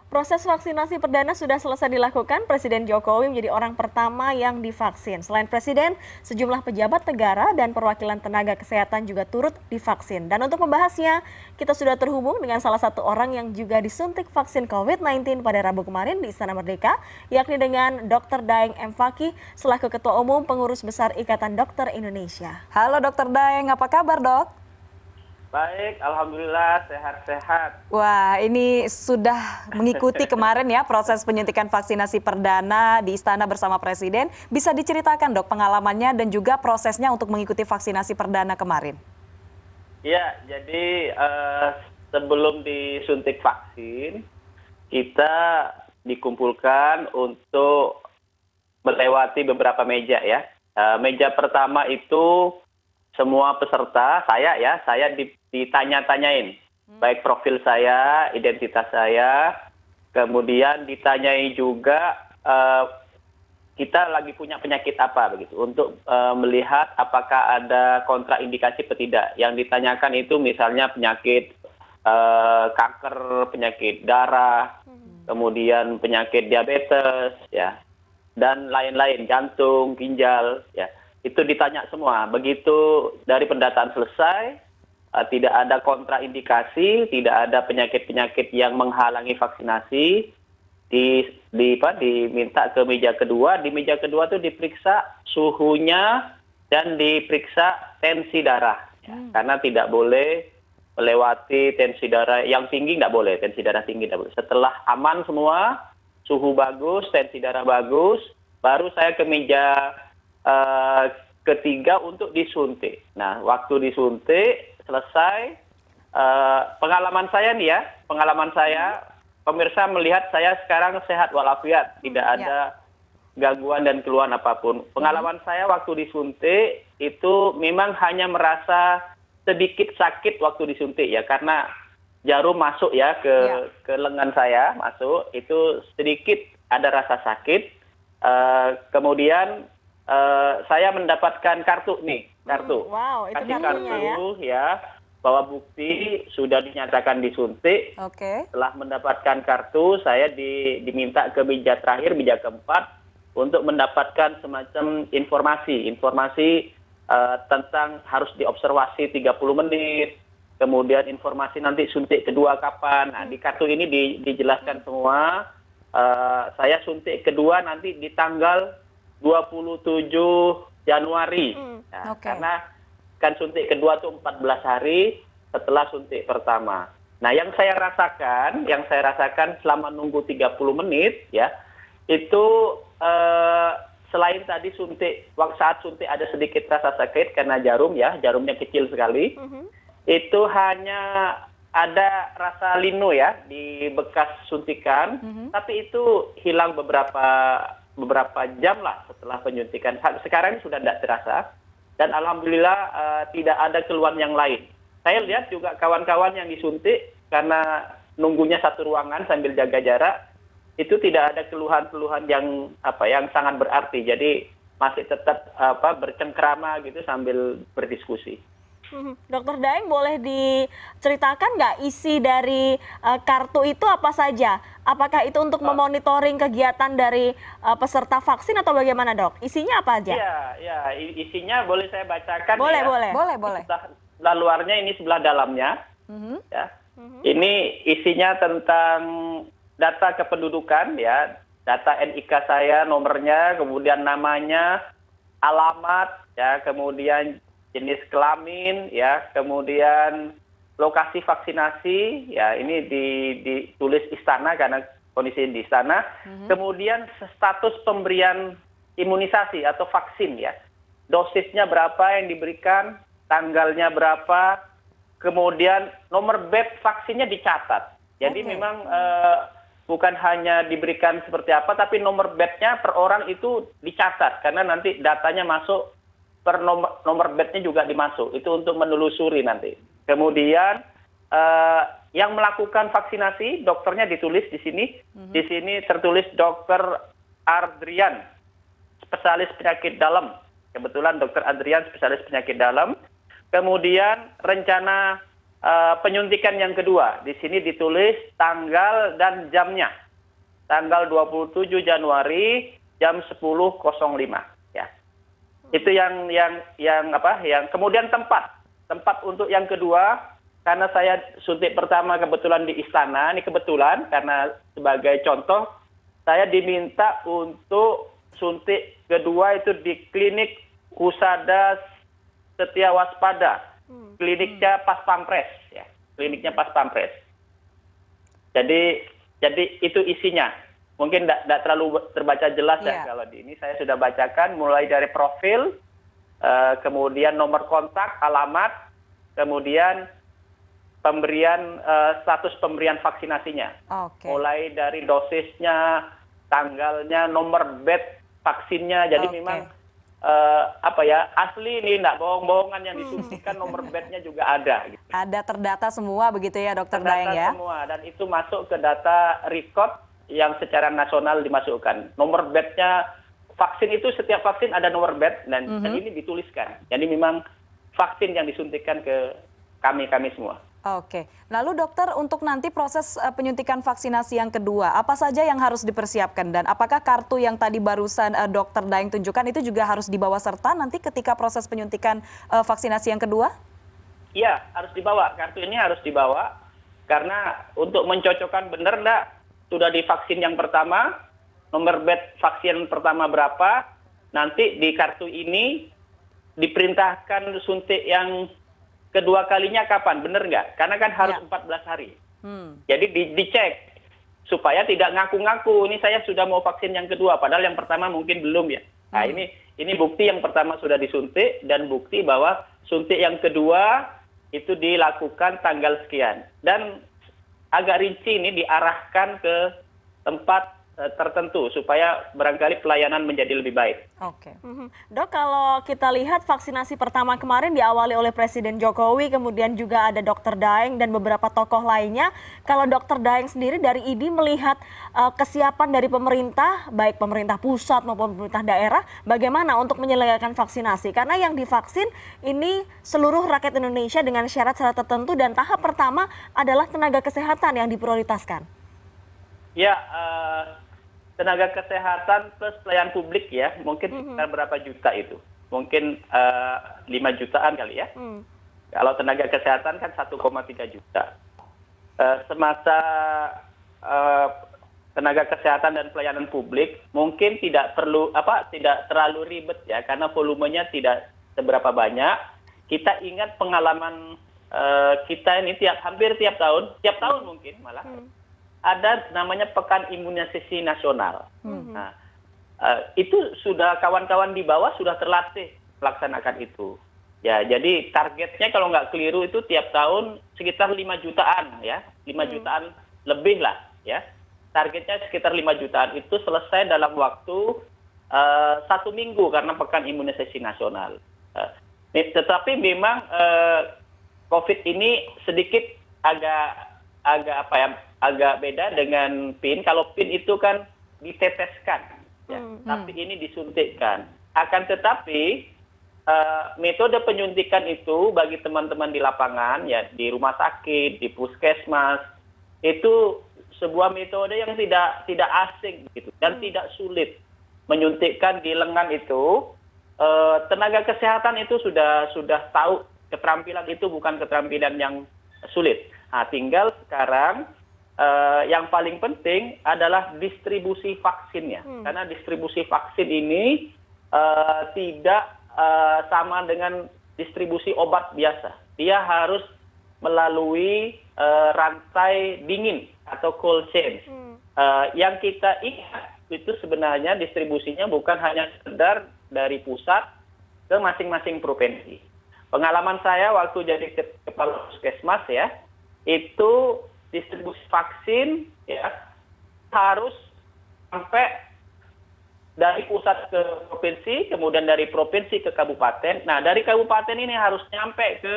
Proses vaksinasi perdana sudah selesai dilakukan. Presiden Jokowi menjadi orang pertama yang divaksin. Selain Presiden, sejumlah pejabat negara dan perwakilan tenaga kesehatan juga turut divaksin. Dan untuk membahasnya, kita sudah terhubung dengan salah satu orang yang juga disuntik vaksin COVID-19 pada Rabu kemarin di Istana Merdeka, yakni dengan Dr. Daeng M. Fakih, selaku Ketua Umum Pengurus Besar Ikatan Dokter Indonesia. Halo Dr. Daeng, apa kabar dok? Baik, alhamdulillah sehat-sehat. Wah, ini sudah mengikuti kemarin ya proses penyuntikan vaksinasi perdana di Istana bersama Presiden. Bisa diceritakan dok pengalamannya dan juga prosesnya untuk mengikuti vaksinasi perdana kemarin? Ya, jadi sebelum disuntik vaksin, kita dikumpulkan untuk melewati beberapa meja ya. Meja pertama itu semua peserta, saya ditanya-tanyain, baik profil saya, identitas saya, kemudian ditanyai juga kita lagi punya penyakit apa begitu, untuk melihat apakah ada kontraindikasi atau tidak. Yang ditanyakan itu misalnya penyakit kanker, penyakit darah, kemudian penyakit diabetes, ya, dan lain-lain, jantung, ginjal, ya. Itu ditanya semua. Begitu dari pendataan selesai, tidak ada kontraindikasi, tidak ada penyakit-penyakit yang menghalangi vaksinasi, diminta ke meja kedua. Di meja kedua itu diperiksa suhunya dan diperiksa tensi darah. Ya. Karena tidak boleh melewati tensi darah yang tinggi, tidak boleh. Tensi darah tinggi tidak boleh. Setelah aman semua, suhu bagus, tensi darah bagus, baru saya ke meja ketiga untuk disuntik. Nah, waktu disuntik selesai, pengalaman saya nih ya, pemirsa melihat saya sekarang sehat walafiat, tidak ada gangguan dan keluhan apapun. Pengalaman saya waktu disuntik itu memang hanya merasa sedikit sakit waktu disuntik ya, karena jarum masuk ya ke lengan saya, masuk, itu sedikit ada rasa sakit. Kemudian saya mendapatkan kartu nih, kartu. Wow, itu kasih kartu ya, bahwa bukti sudah dinyatakan disuntik. Oke. Setelah mendapatkan kartu, saya diminta ke meja terakhir, meja keempat, untuk mendapatkan semacam informasi tentang harus diobservasi 30 menit, kemudian informasi nanti suntik kedua kapan. Nah, di kartu ini dijelaskan semua. Saya suntik kedua nanti di tanggal 27 Januari. Nah, karena kan suntik kedua itu 14 hari setelah suntik pertama. Nah, yang saya rasakan selama nunggu 30 menit ya, itu selain tadi saat suntik ada sedikit rasa sakit karena jarumnya kecil sekali. Itu hanya ada rasa linu ya di bekas suntikan, tapi itu hilang beberapa jam lah setelah penyuntikan. Sekarang ini sudah tidak terasa, dan alhamdulillah tidak ada keluhan yang lain. Saya lihat juga kawan-kawan yang disuntik karena nunggunya satu ruangan sambil jaga jarak, itu tidak ada keluhan-keluhan yang sangat berarti. Jadi masih tetap bercengkrama gitu sambil berdiskusi. Dokter Daeng, boleh diceritakan nggak isi dari kartu itu apa saja? Apakah itu untuk memonitoring kegiatan dari peserta vaksin atau bagaimana dok? Isinya apa aja? Iya, isinya boleh saya bacakan boleh, ya? Boleh. Sebelah luarnya, ini sebelah dalamnya. Ya. Ini isinya tentang data kependudukan ya, data NIK saya, nomornya, kemudian namanya, alamat, ya, kemudian jenis kelamin, ya, kemudian lokasi vaksinasi, ya, ini ditulis istana karena kondisi di istana. Kemudian status pemberian imunisasi atau vaksin, ya, dosisnya berapa yang diberikan, tanggalnya berapa, kemudian nomor bed vaksinnya dicatat. Jadi memang bukan hanya diberikan seperti apa, tapi nomor bednya per orang itu dicatat karena nanti datanya masuk. Per nomor bednya juga dimasuk, itu untuk menelusuri nanti. Kemudian yang melakukan vaksinasi, dokternya ditulis di sini. Di sini tertulis Dr. Adrian, spesialis penyakit dalam. Kebetulan Dr. Adrian spesialis penyakit dalam. Kemudian rencana penyuntikan yang kedua. Di sini ditulis tanggal dan jamnya. Tanggal 27 Januari jam 10.05 ya. Itu yang kemudian tempat untuk yang kedua, karena saya suntik pertama kebetulan di istana, ini kebetulan karena sebagai contoh saya diminta untuk suntik kedua itu di klinik Husada Setia Waspada, kliniknya Pas Pampres ya, kliniknya Pas Pampres. Jadi itu isinya. Mungkin tidak terlalu terbaca jelas ya kalau di ini saya sudah bacakan mulai dari profil, kemudian nomor kontak, alamat, kemudian pemberian status pemberian vaksinasinya. Mulai dari dosisnya, tanggalnya, nomor bed vaksinnya. Jadi memang asli ini enggak bohong-bohongan yang disuntikan, nomor bednya juga ada. Gitu. Ada terdata semua begitu ya Dokter Daeng ya? Terdata semua dan itu masuk ke data record yang secara nasional dimasukkan. Nomor bednya vaksin itu setiap vaksin ada nomor bed dan ini dituliskan. Jadi memang vaksin yang disuntikan ke kami semua. Oke, lalu dokter untuk nanti proses penyuntikan vaksinasi yang kedua, apa saja yang harus dipersiapkan dan apakah kartu yang tadi barusan Dokter Daeng tunjukkan itu juga harus dibawa serta nanti ketika proses penyuntikan vaksinasi yang kedua? Iya, harus dibawa. Kartu ini harus dibawa karena untuk mencocokkan benar enggak sudah divaksin yang pertama, nomor bed vaksin pertama berapa, nanti di kartu ini diperintahkan suntik yang kedua kalinya kapan, benar nggak? Karena kan harus 14 hari. Jadi dicek supaya tidak ngaku-ngaku, ini saya sudah mau vaksin yang kedua, padahal yang pertama mungkin belum ya. Nah ini bukti yang pertama sudah disuntik dan bukti bahwa suntik yang kedua itu dilakukan tanggal sekian. Dan agak rinci ini diarahkan ke tempat tertentu supaya barangkali pelayanan menjadi lebih baik. Oke. Dok, kalau kita lihat vaksinasi pertama kemarin diawali oleh Presiden Jokowi, kemudian juga ada Dokter Daeng dan beberapa tokoh lainnya. Kalau Dokter Daeng sendiri dari IDI melihat kesiapan dari pemerintah, baik pemerintah pusat maupun pemerintah daerah, bagaimana untuk menyelenggarakan vaksinasi? Karena yang divaksin ini seluruh rakyat Indonesia dengan syarat-syarat tertentu dan tahap pertama adalah tenaga kesehatan yang diprioritaskan. Ya, tenaga kesehatan plus pelayan publik ya, mungkin sekitar berapa juta itu? Mungkin 5 jutaan kali ya. Kalau tenaga kesehatan kan 1,3 juta. Semasa tenaga kesehatan dan pelayanan publik mungkin tidak terlalu ribet ya, karena volumenya tidak seberapa banyak. Kita ingat pengalaman kita ini hampir tiap tahun mungkin malah. Ada namanya Pekan Imunisasi Nasional. Nah, itu sudah kawan-kawan di bawah sudah terlatih melaksanakan itu. Ya, jadi targetnya kalau nggak keliru itu tiap tahun sekitar 5 jutaan ya, 5 jutaan lebih lah ya. Targetnya sekitar 5 jutaan itu selesai dalam waktu 1 minggu karena Pekan Imunisasi Nasional. Tetapi memang COVID ini sedikit agak beda dengan PIN. Kalau PIN itu kan diteteskan, ya. Tapi ini disuntikkan. Akan tetapi metode penyuntikan itu bagi teman-teman di lapangan, ya di rumah sakit, di puskesmas, itu sebuah metode yang tidak asing gitu dan tidak sulit. Menyuntikkan di lengan itu, tenaga kesehatan itu sudah tahu keterampilan itu bukan keterampilan yang sulit. Nah, tinggal sekarang yang paling penting adalah distribusi vaksinnya. Karena distribusi vaksin ini tidak sama dengan distribusi obat biasa. Dia harus melalui rantai dingin atau cold chain. Yang kita ingat itu sebenarnya distribusinya bukan hanya sekedar dari pusat ke masing-masing provinsi. Pengalaman saya waktu jadi kepala puskesmas ya, itu distribusi vaksin ya harus sampai dari pusat ke provinsi, kemudian dari provinsi ke kabupaten. Nah, dari kabupaten ini harus nyampe ke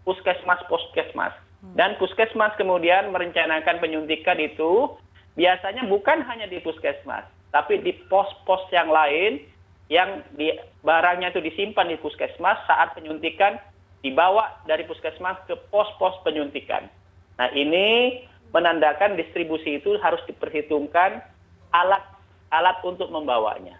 puskesmas. Dan puskesmas kemudian merencanakan penyuntikan itu biasanya bukan hanya di puskesmas, tapi di pos-pos yang lain yang barangnya itu disimpan di puskesmas saat penyuntikan dibawa dari puskesmas ke pos-pos penyuntikan. Nah, ini menandakan distribusi itu harus diperhitungkan alat untuk membawanya.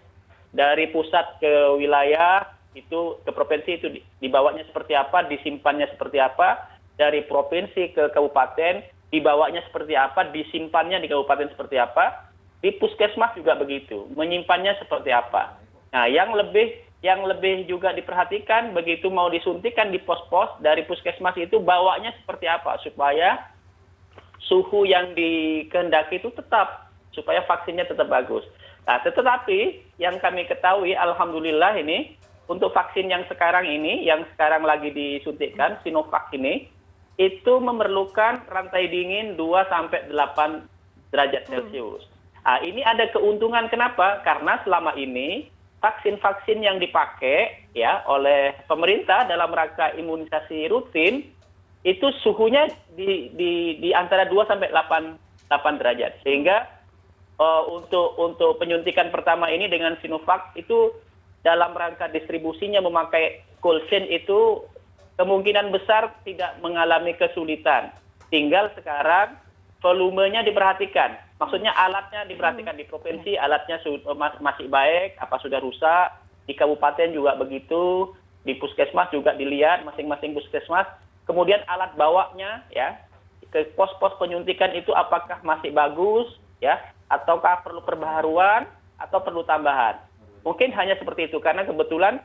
Dari pusat ke wilayah, itu ke provinsi itu dibawanya seperti apa, disimpannya seperti apa, dari provinsi ke kabupaten dibawanya seperti apa, disimpannya di kabupaten seperti apa, di puskesmas juga begitu, menyimpannya seperti apa. Nah, yang lebih juga diperhatikan begitu mau disuntikan di pos-pos dari puskesmas itu bawanya seperti apa supaya suhu yang dikehendaki itu tetap, supaya vaksinnya tetap bagus. Nah, tetapi yang kami ketahui, alhamdulillah ini, untuk vaksin yang sekarang ini, yang sekarang lagi disuntikkan, Sinovac ini, itu memerlukan rantai dingin 2-8 derajat Celcius. Nah, ini ada keuntungan kenapa? Karena selama ini, vaksin-vaksin yang dipakai ya oleh pemerintah dalam rangka imunisasi rutin, itu suhunya di antara 2-8 derajat. Sehingga untuk penyuntikan pertama ini dengan Sinovac itu dalam rangka distribusinya memakai cold chain itu kemungkinan besar tidak mengalami kesulitan. Tinggal sekarang volumenya diperhatikan. Maksudnya alatnya diperhatikan di provinsi, alatnya masih baik, apa sudah rusak. Di kabupaten juga begitu, di puskesmas juga dilihat masing-masing puskesmas. Kemudian alat bawanya ya ke pos-pos penyuntikan itu apakah masih bagus ya, ataukah perlu perbaharuan atau perlu tambahan. Mungkin hanya seperti itu karena kebetulan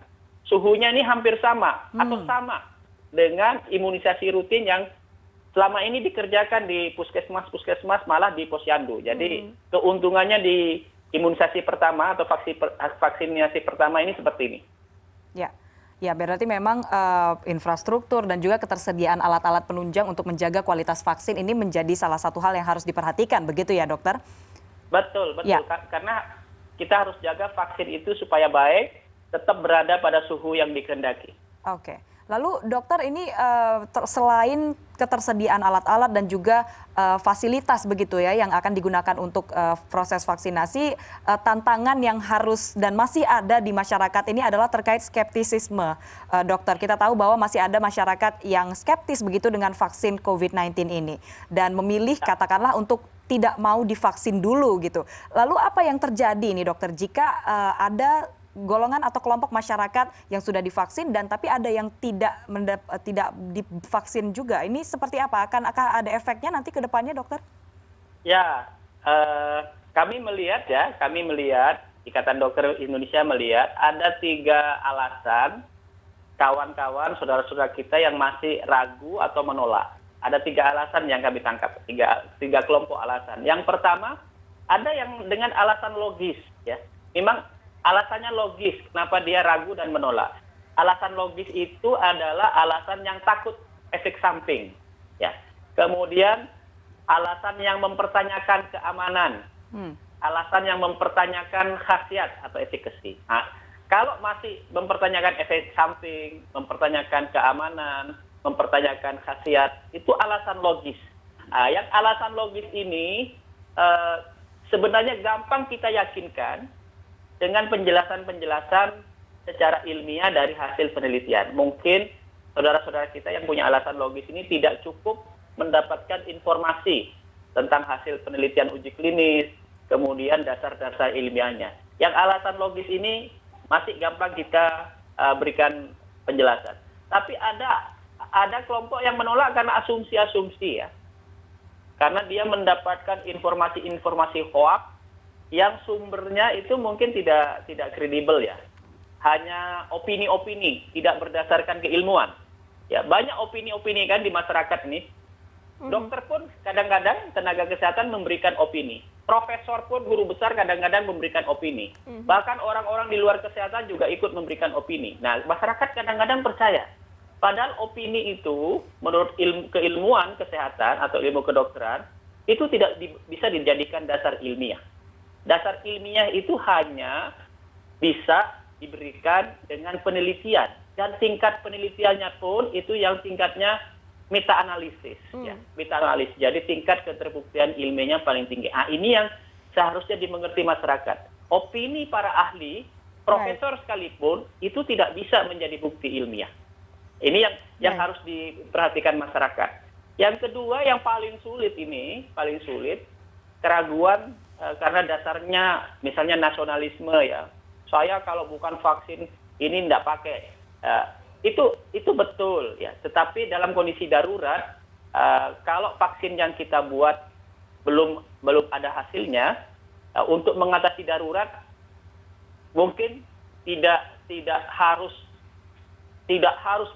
suhunya ini hampir sama atau sama dengan imunisasi rutin yang selama ini dikerjakan di puskesmas malah di posyandu. Jadi keuntungannya di imunisasi pertama atau vaksinasi pertama ini seperti ini. Ya, berarti memang infrastruktur dan juga ketersediaan alat-alat penunjang untuk menjaga kualitas vaksin ini menjadi salah satu hal yang harus diperhatikan, begitu ya, Dokter? Betul. Ya. Karena kita harus jaga vaksin itu supaya baik, tetap berada pada suhu yang dikehendaki. Oke. Lalu dokter ini selain ketersediaan alat-alat dan juga fasilitas begitu ya yang akan digunakan untuk proses vaksinasi, tantangan yang harus dan masih ada di masyarakat ini adalah terkait skeptisisme. Dokter, kita tahu bahwa masih ada masyarakat yang skeptis begitu dengan vaksin COVID-19 ini dan memilih katakanlah untuk tidak mau divaksin dulu gitu. Lalu apa yang terjadi ini dokter jika ada golongan atau kelompok masyarakat yang sudah divaksin dan tapi ada yang tidak divaksin juga. Ini seperti apa? Akan ada efeknya nanti ke depannya, dokter? Ya, kami melihat Ikatan Dokter Indonesia melihat ada 3 alasan kawan-kawan, saudara-saudara kita yang masih ragu atau menolak. Ada 3 alasan yang kami tangkap, tiga kelompok alasan. Yang pertama, ada yang dengan alasan logis, ya. Memang alasannya logis, kenapa dia ragu dan menolak. Alasan logis itu adalah alasan yang takut efek samping. Ya. Kemudian alasan yang mempertanyakan keamanan. Alasan yang mempertanyakan khasiat atau efikasi. Nah, kalau masih mempertanyakan efek samping, mempertanyakan keamanan, mempertanyakan khasiat, itu alasan logis. Nah, yang alasan logis ini sebenarnya gampang kita yakinkan dengan penjelasan-penjelasan secara ilmiah dari hasil penelitian. Mungkin saudara-saudara kita yang punya alasan logis ini tidak cukup mendapatkan informasi tentang hasil penelitian uji klinis, kemudian dasar-dasar ilmiahnya. Yang alasan logis ini masih gampang kita berikan penjelasan. Tapi ada kelompok yang menolak karena asumsi-asumsi ya. Karena dia mendapatkan informasi-informasi hoax yang sumbernya itu mungkin tidak kredibel ya. Hanya opini-opini, tidak berdasarkan keilmuan. Ya, banyak opini-opini kan di masyarakat ini. Dokter pun kadang-kadang tenaga kesehatan memberikan opini. Profesor pun guru besar kadang-kadang memberikan opini. Bahkan orang-orang di luar kesehatan juga ikut memberikan opini. Nah, masyarakat kadang-kadang percaya. Padahal opini itu menurut keilmuan kesehatan atau ilmu kedokteran itu tidak bisa dijadikan dasar ilmiah. Dasar ilmiah itu hanya bisa diberikan dengan penelitian. Dan tingkat penelitiannya pun itu yang tingkatnya meta-analisis. Ya, meta-analisis. Jadi tingkat keterbuktian ilmiahnya paling tinggi. Nah, ini yang seharusnya dimengerti masyarakat. Opini para ahli, profesor sekalipun, itu tidak bisa menjadi bukti ilmiah. Ini yang Baik. harus diperhatikan masyarakat. Yang kedua yang paling sulit keraguan karena dasarnya misalnya nasionalisme ya. Saya kalau bukan vaksin ini tidak pakai. Itu betul ya. Tetapi dalam kondisi darurat kalau vaksin yang kita buat belum ada hasilnya untuk mengatasi darurat mungkin tidak harus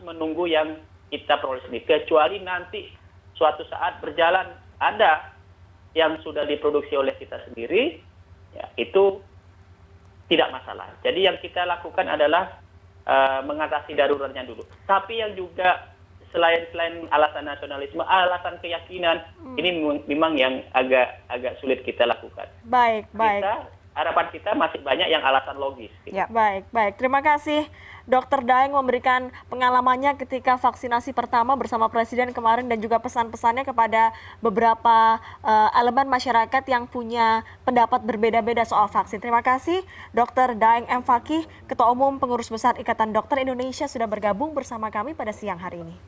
menunggu yang kita peroleh sendiri, kecuali nanti suatu saat berjalan ada yang sudah diproduksi oleh kita sendiri, ya, itu tidak masalah. Jadi yang kita lakukan adalah mengatasi daruratnya dulu. Tapi yang juga selain alasan nasionalisme, alasan keyakinan, ini memang yang agak sulit kita lakukan. Baik. Harapan kita masih banyak yang alasan logis. Gitu. Ya. Baik. Terima kasih Dr. Daeng memberikan pengalamannya ketika vaksinasi pertama bersama Presiden kemarin dan juga pesan-pesannya kepada beberapa elemen masyarakat yang punya pendapat berbeda-beda soal vaksin. Terima kasih Dr. Daeng M. Fakih, Ketua Umum Pengurus Besar Ikatan Dokter Indonesia sudah bergabung bersama kami pada siang hari ini.